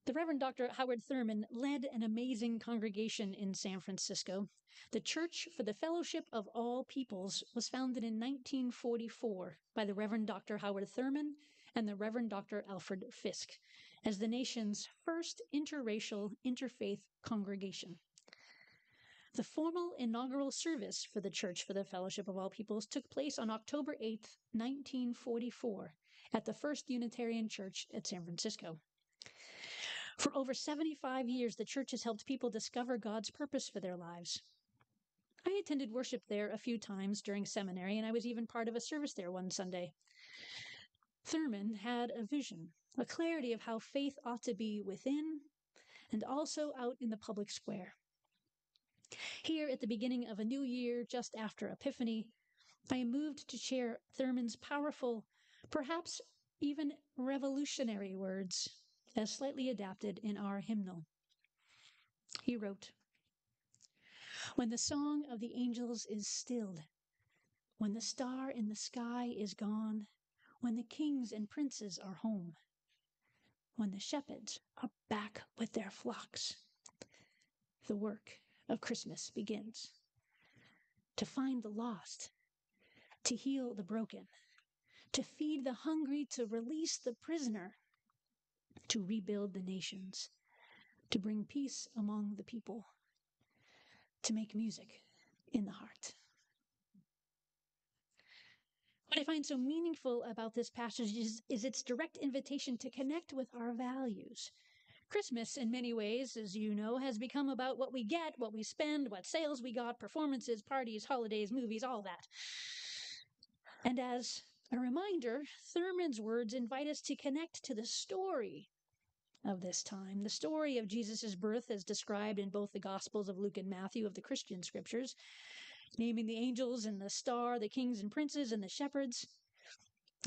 The Reverend Dr. Howard Thurman led an amazing congregation in San Francisco. The Church for the Fellowship of All Peoples was founded in 1944 by the Reverend Dr. Howard Thurman and the Reverend Dr. Alfred Fisk as the nation's first interracial, interfaith congregation. The formal inaugural service for the Church for the Fellowship of All Peoples took place on October 8, 1944, at the First Unitarian Church at San Francisco. For over 75 years, the church has helped people discover God's purpose for their lives. I attended worship there a few times during seminary, and I was even part of a service there one Sunday. Thurman had a vision, a clarity of how faith ought to be within and also out in the public square. Here at the beginning of a new year, just after Epiphany, I am moved to share Thurman's powerful, perhaps even revolutionary words, as slightly adapted in our hymnal. He wrote, "When the song of the angels is stilled, when the star in the sky is gone, when the kings and princes are home, when the shepherds are back with their flocks, the work of Christmas begins. To find the lost, to heal the broken, to feed the hungry, to release the prisoner, to rebuild the nations, to bring peace among the people, to make music in the heart." What I find so meaningful about this passage is its direct invitation to connect with our values. Christmas, in many ways, as you know, has become about what we get, what we spend, what sales we got, performances, parties, holidays, movies, all that. And as a reminder, Thurman's words invite us to connect to the story of this time, the story of Jesus' birth as described in both the Gospels of Luke and Matthew of the Christian scriptures, naming the angels and the star, the kings and princes and the shepherds,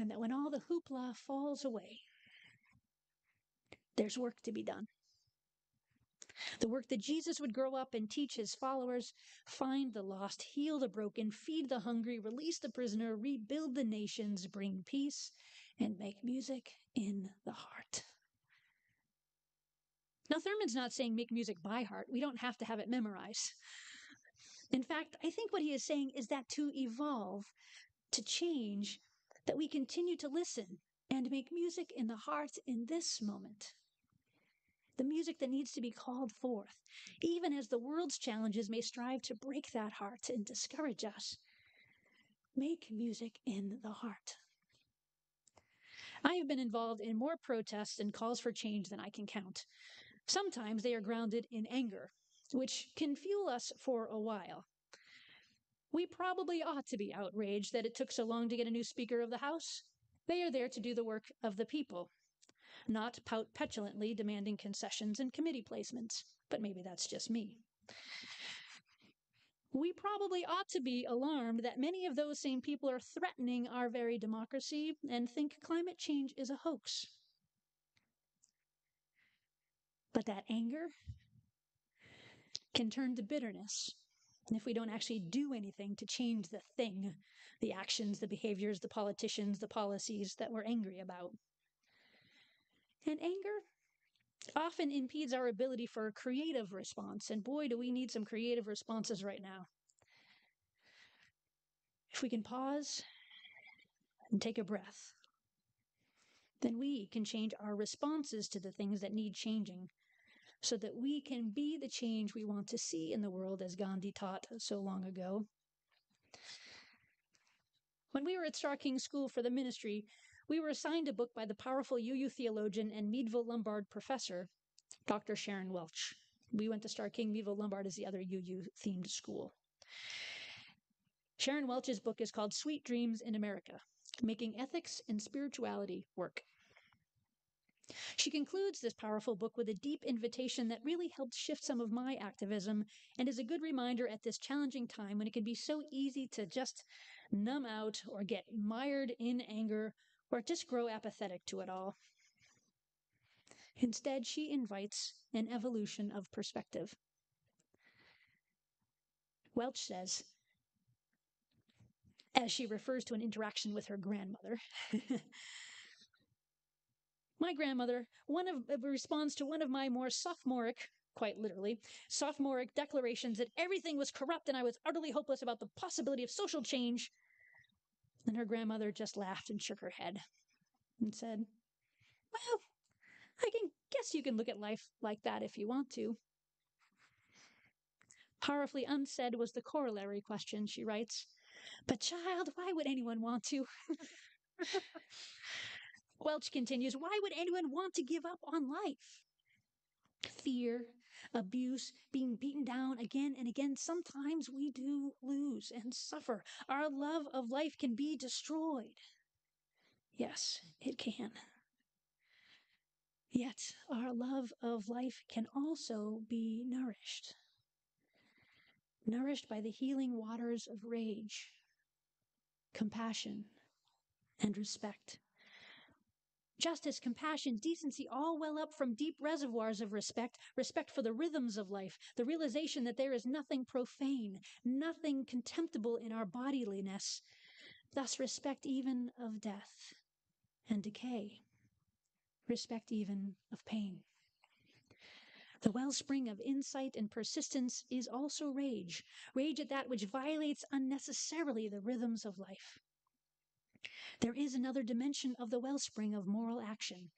and that when all the hoopla falls away, there's work to be done. The work that Jesus would grow up and teach his followers, find the lost, heal the broken, feed the hungry, release the prisoner, rebuild the nations, bring peace, and make music in the heart. Now, Thurman's not saying make music by heart. We don't have to have it memorized. In fact, I think what he is saying is that to evolve, to change, that we continue to listen and make music in the heart in this moment. The music that needs to be called forth, even as the world's challenges may strive to break that heart and discourage us. Make music in the heart. I have been involved in more protests and calls for change than I can count. Sometimes they are grounded in anger, which can fuel us for a while. We probably ought to be outraged that it took so long to get a new Speaker of the House. They are there to do the work of the people, not pout petulantly demanding concessions and committee placements. But maybe that's just me. We probably ought to be alarmed that many of those same people are threatening our very democracy and think climate change is a hoax. But that anger can turn to bitterness if we don't actually do anything to change the thing, the actions, the behaviors, the politicians, the policies that we're angry about. And anger often impedes our ability for a creative response. And boy, do we need some creative responses right now. If we can pause and take a breath, then we can change our responses to the things that need changing so that we can be the change we want to see in the world, as Gandhi taught so long ago. When we were at Starr King School for the Ministry, we were assigned a book by the powerful UU theologian and Meadville Lombard professor, Dr. Sharon Welch. We went to Starr King. Meadville Lombard is the other UU-themed school. Sharon Welch's book is called Sweet Dreams in America, Making Ethics and Spirituality Work. She concludes this powerful book with a deep invitation that really helped shift some of my activism and is a good reminder at this challenging time when it can be so easy to just numb out or get mired in anger or just grow apathetic to it all. Instead, she invites an evolution of perspective. Welch says, as she refers to an interaction with her grandmother, My grandmother, responds to one of my more sophomoric, quite literally, sophomoric declarations that everything was corrupt and I was utterly hopeless about the possibility of social change. Then her grandmother just laughed and shook her head and said, "Well, I can guess you can look at life like that if you want to." Powerfully unsaid was the corollary question, she writes. "But child, why would anyone want to?" Welch continues, "Why would anyone want to give up on life? Fear, abuse, being beaten down again and again. Sometimes we do lose and suffer. Our love of life can be destroyed." Yes, it can. Yet our love of life can also be nourished by the healing waters of rage, compassion, and respect. Justice, compassion, decency all well up from deep reservoirs of respect for the rhythms of life, the realization that there is nothing profane, nothing contemptible in our bodiliness, thus respect even of death and decay, respect even of pain. The wellspring of insight and persistence is also rage at that which violates unnecessarily the rhythms of life. There is another dimension of the wellspring of moral action,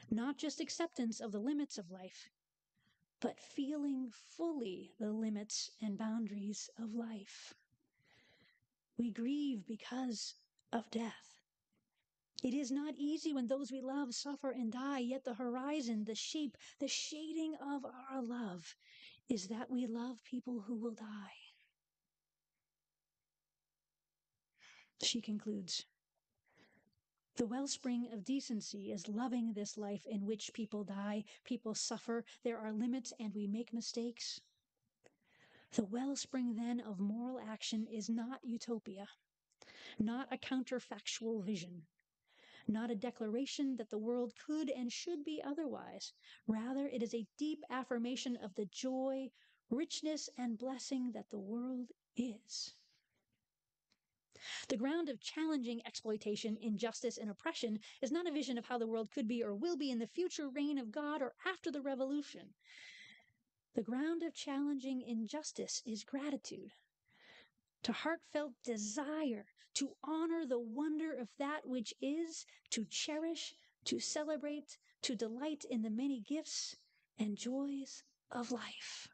not just acceptance of the limits of life, but feeling fully the limits and boundaries of life. We grieve because of death. It is not easy when those we love suffer and die, yet the horizon, the shape, the shading of our love is that we love people who will die. She concludes, "The wellspring of decency is loving this life in which people die, people suffer, there are limits, and we make mistakes. The wellspring then of moral action is not utopia, not a counterfactual vision, not a declaration that the world could and should be otherwise. Rather, it is a deep affirmation of the joy, richness, and blessing that the world is. The ground of challenging exploitation, injustice, and oppression is not a vision of how the world could be or will be in the future reign of God or after the revolution. The ground of challenging injustice is gratitude, to heartfelt desire to honor the wonder of that which is, to cherish, to celebrate, to delight in the many gifts and joys of life."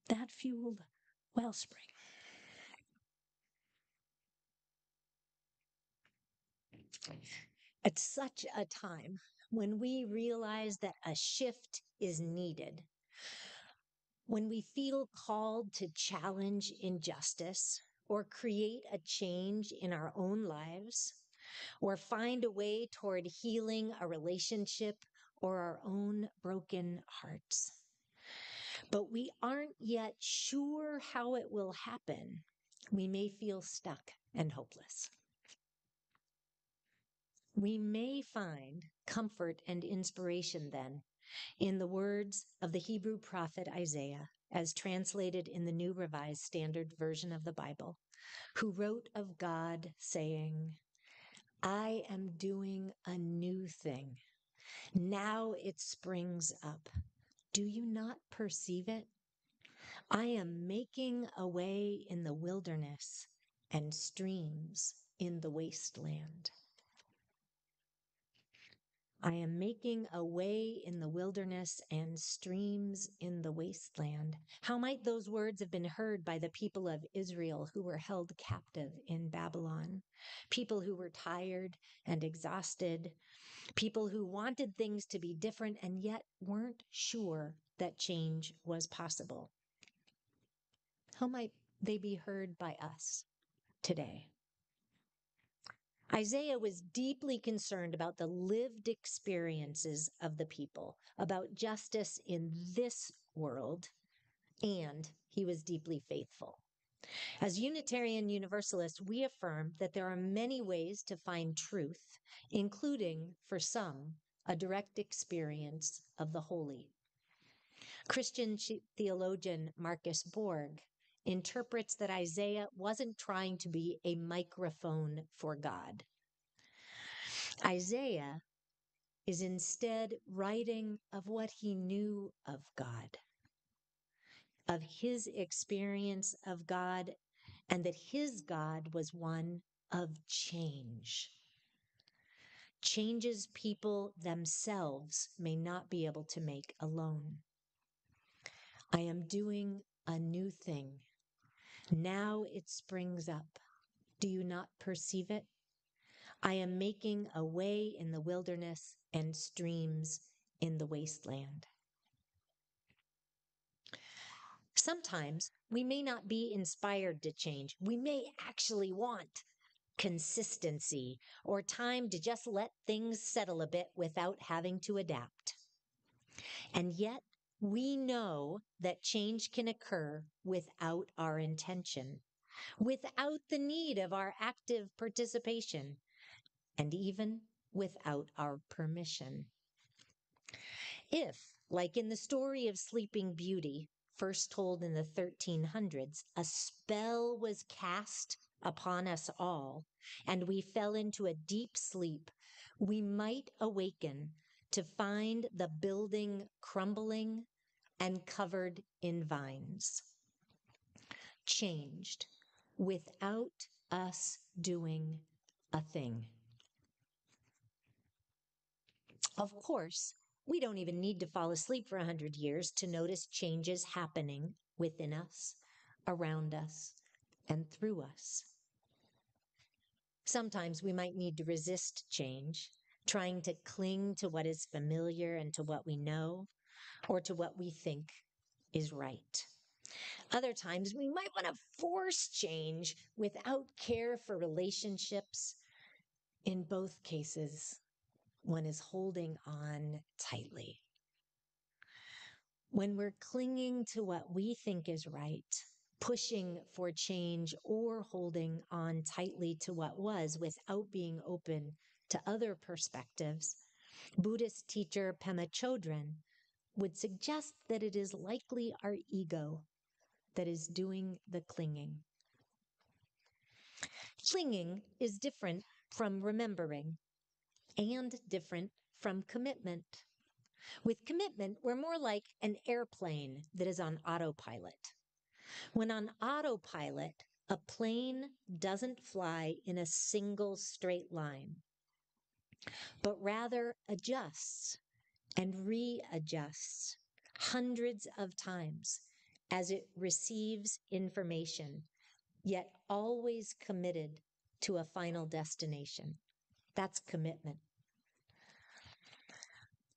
That fueled wellspring. At such a time when we realize that a shift is needed, when we feel called to challenge injustice or create a change in our own lives, or find a way toward healing a relationship or our own broken hearts, but we aren't yet sure how it will happen, we may feel stuck and hopeless. We may find comfort and inspiration then in the words of the Hebrew prophet Isaiah, as translated in the New Revised Standard Version of the Bible, who wrote of God saying, "I am doing a new thing. Now it springs up. Do you not perceive it? I am making a way in the wilderness and streams in the wasteland." I am making a way in the wilderness and streams in the wasteland. How might those words have been heard by the people of Israel who were held captive in Babylon? People who were tired and exhausted, people who wanted things to be different and yet weren't sure that change was possible. How might they be heard by us today? Isaiah was deeply concerned about the lived experiences of the people, about justice in this world, and he was deeply faithful. As Unitarian Universalists, we affirm that there are many ways to find truth, including, for some, a direct experience of the holy. Christian theologian Marcus Borg interprets that Isaiah wasn't trying to be a microphone for God. Isaiah is instead writing of what he knew of God, of his experience of God, and that his God was one of change. Changes people themselves may not be able to make alone. I am doing a new thing. Now it springs up. Do you not perceive it? I am making a way in the wilderness and streams in the wasteland. Sometimes we may not be inspired to change. We may actually want consistency or time to just let things settle a bit without having to adapt. And yet, we know that change can occur without our intention, without the need of our active participation, and even without our permission. If, like in the story of Sleeping Beauty, first told in the 1300s, a spell was cast upon us all, and we fell into a deep sleep, we might awaken to find the building crumbling and covered in vines, changed without us doing a thing. Of course, we don't even need to fall asleep for 100 years to notice changes happening within us, around us, and through us. Sometimes we might need to resist change, trying to cling to what is familiar and to what we know, or to what we think is right. Other times we might want to force change without care for relationships. In both cases, one is holding on tightly. When we're clinging to what we think is right, pushing for change, or holding on tightly to what was without being open to other perspectives, Buddhist teacher Pema Chodron would suggest that it is likely our ego that is doing the clinging. Clinging is different from remembering and different from commitment. With commitment, we're more like an airplane that is on autopilot. When on autopilot, a plane doesn't fly in a single straight line, but rather adjusts and readjusts hundreds of times as it receives information, yet always committed to a final destination. That's commitment.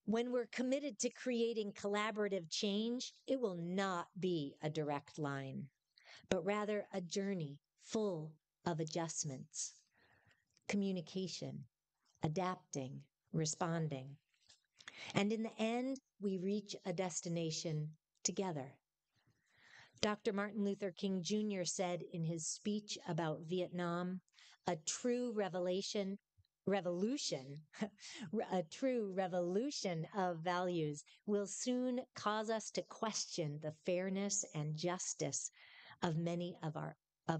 When we're committed to creating collaborative change, it will not be a direct line, but rather a journey full of adjustments, communication, adapting, responding. And in the end, we reach a destination together. Dr. Martin Luther King Jr. said in his speech about Vietnam, a true revolution of values will soon cause us to question the fairness and justice of many of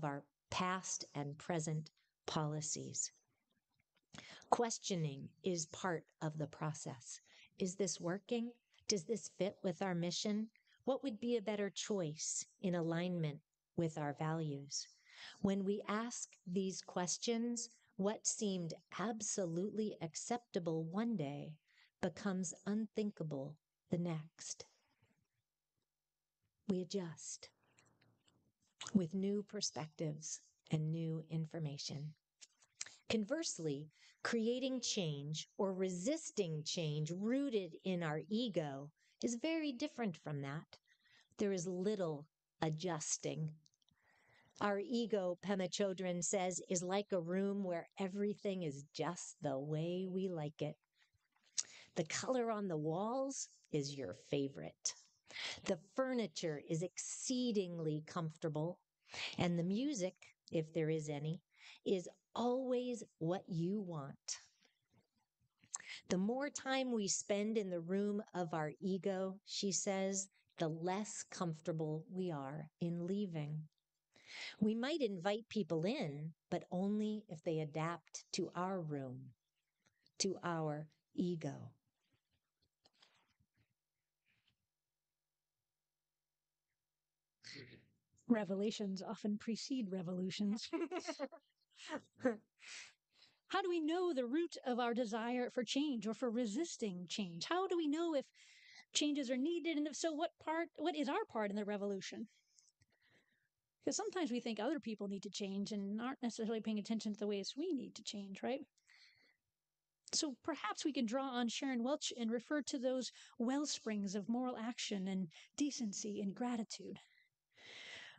our past and present policies. Questioning is part of the process. Is this working? Does this fit with our mission? What would be a better choice in alignment with our values? When we ask these questions, what seemed absolutely acceptable one day becomes unthinkable the next. We adjust with new perspectives and new information. Conversely, creating change or resisting change rooted in our ego is very different from that. There is little adjusting. Our ego, Pema Chodron says, is like a room where everything is just the way we like it. The color on the walls is your favorite. The furniture is exceedingly comfortable, and the music, if there is any, is always what you want. The more time we spend in the room of our ego, she says, the less comfortable we are in leaving. We might invite people in, but only if they adapt to our room, to our ego. Revelations often precede revolutions. How do we know the root of our desire for change or for resisting change? How do we know if changes are needed? And if so, what is our part in the revolution? Because sometimes we think other people need to change and aren't necessarily paying attention to the ways we need to change, right? So perhaps we can draw on Sharon Welch and refer to those well springs of moral action and decency and gratitude.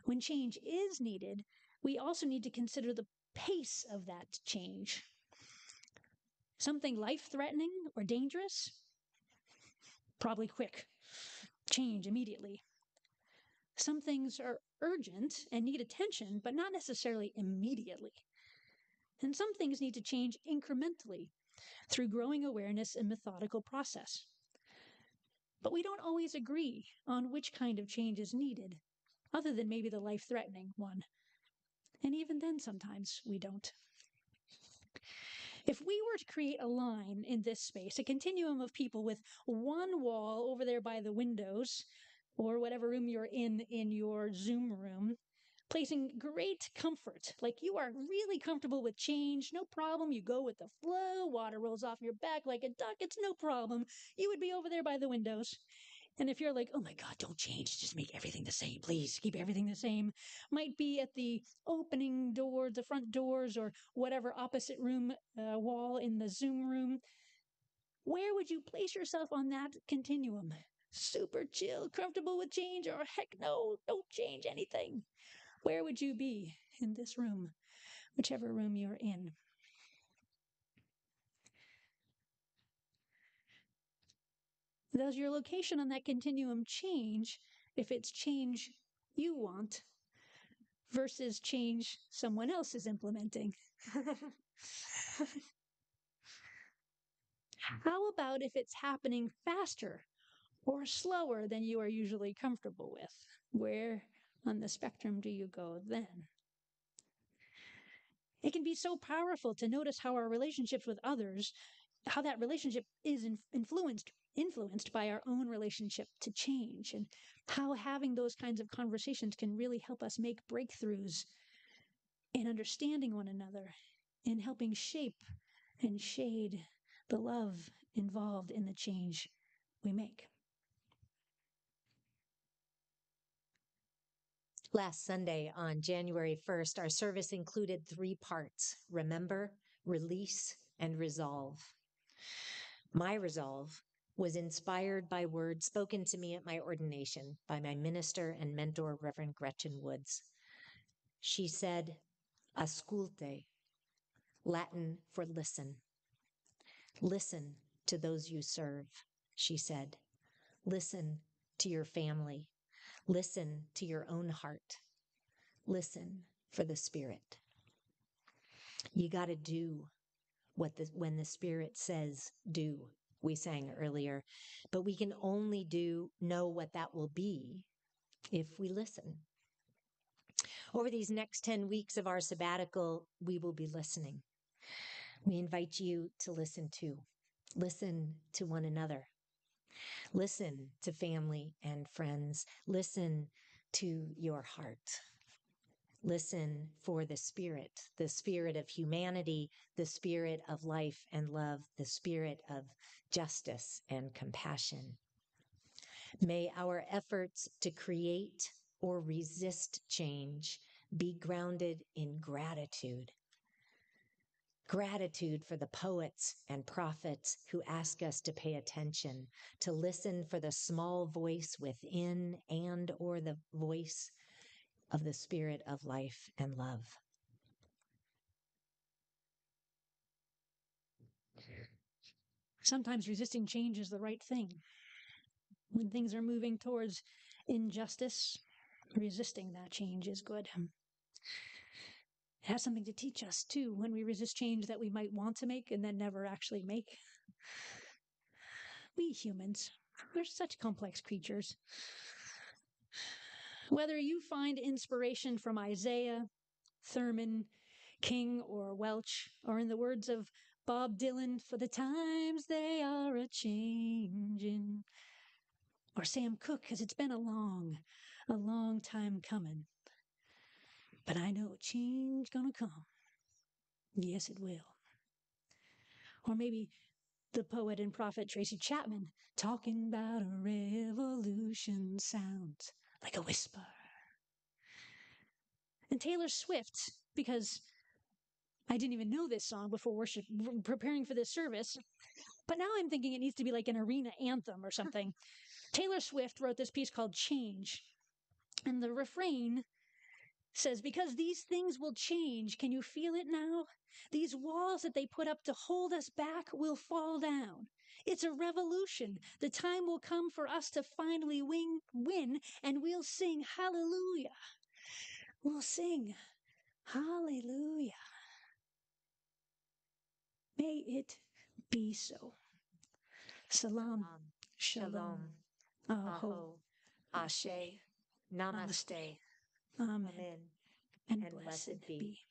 When change is needed, we also need to consider the pace of that change. Something life-threatening or dangerous? Probably quick. Change immediately. Some things are urgent and need attention, but not necessarily immediately. And some things need to change incrementally through growing awareness and methodical process. But we don't always agree on which kind of change is needed, other than maybe the life-threatening one. And even then, sometimes we don't. If we were to create a line in this space, a continuum of people with one wall over there by the windows, or whatever room you're in your Zoom room, placing great comfort, like you are really comfortable with change, no problem, you go with the flow, water rolls off your back like a duck, it's no problem, you would be over there by the windows. And if you're like, oh my God, don't change, just make everything the same, please, keep everything the same, might be at the opening door, the front doors, or whatever opposite room wall in the Zoom room, where would you place yourself on that continuum? Super chill, comfortable with change, or heck no, don't change anything? Where would you be in this room, whichever room you're in? Does your location on that continuum change if it's change you want versus change someone else is implementing? How about if it's happening faster or slower than you are usually comfortable with? Where on the spectrum do you go then? It can be so powerful to notice how our relationships with others, how that relationship is influenced by our own relationship to change, and how having those kinds of conversations can really help us make breakthroughs in understanding one another, in helping shape and shade the love involved in the change we make. Last Sunday on January 1st, our service included 3 parts: remember, release, and resolve. My resolve was inspired by words spoken to me at my ordination by my minister and mentor, Reverend Gretchen Woods. She said, "Asculte," Latin for listen. Listen to those you serve, she said. Listen to your family. Listen to your own heart. Listen for the Spirit. You got to do when the Spirit says do, we sang earlier, but we can only know what that will be if we listen. Over these next 10 weeks of our sabbatical, we will be listening. We invite you to listen too. Listen to one another. Listen to family and friends. Listen to your heart. Listen for the Spirit of humanity, the Spirit of life and love, the Spirit of justice and compassion. May our efforts to create or resist change be grounded in gratitude. Gratitude for the poets and prophets who ask us to pay attention, to listen for the small voice within and or the voice of the Spirit of life and love. Sometimes resisting change is the right thing. When things are moving towards injustice, resisting that change is good. It has something to teach us, too, when we resist change that we might want to make and then never actually make. We humans, we're such complex creatures. Whether you find inspiration from Isaiah, Thurman, King, or Welch, or in the words of Bob Dylan, for the times they are a-changin'. Or Sam Cooke, 'cause it's been a long time coming. But I know change gonna come. Yes, it will. Or maybe the poet and prophet Tracy Chapman, talking about a revolution sounds like a whisper. And Taylor Swift, because I didn't even know this song before worship, preparing for this service, but now I'm thinking it needs to be like an arena anthem or something. Taylor Swift wrote this piece called Change, and the refrain says, because these things will change, can you feel it now? These walls that they put up to hold us back will fall down. It's a revolution. The time will come for us to finally win, and we'll sing hallelujah. We'll sing hallelujah. May it be so. Salam, shalom, aho, ashe, namaste, amen, and blessed be.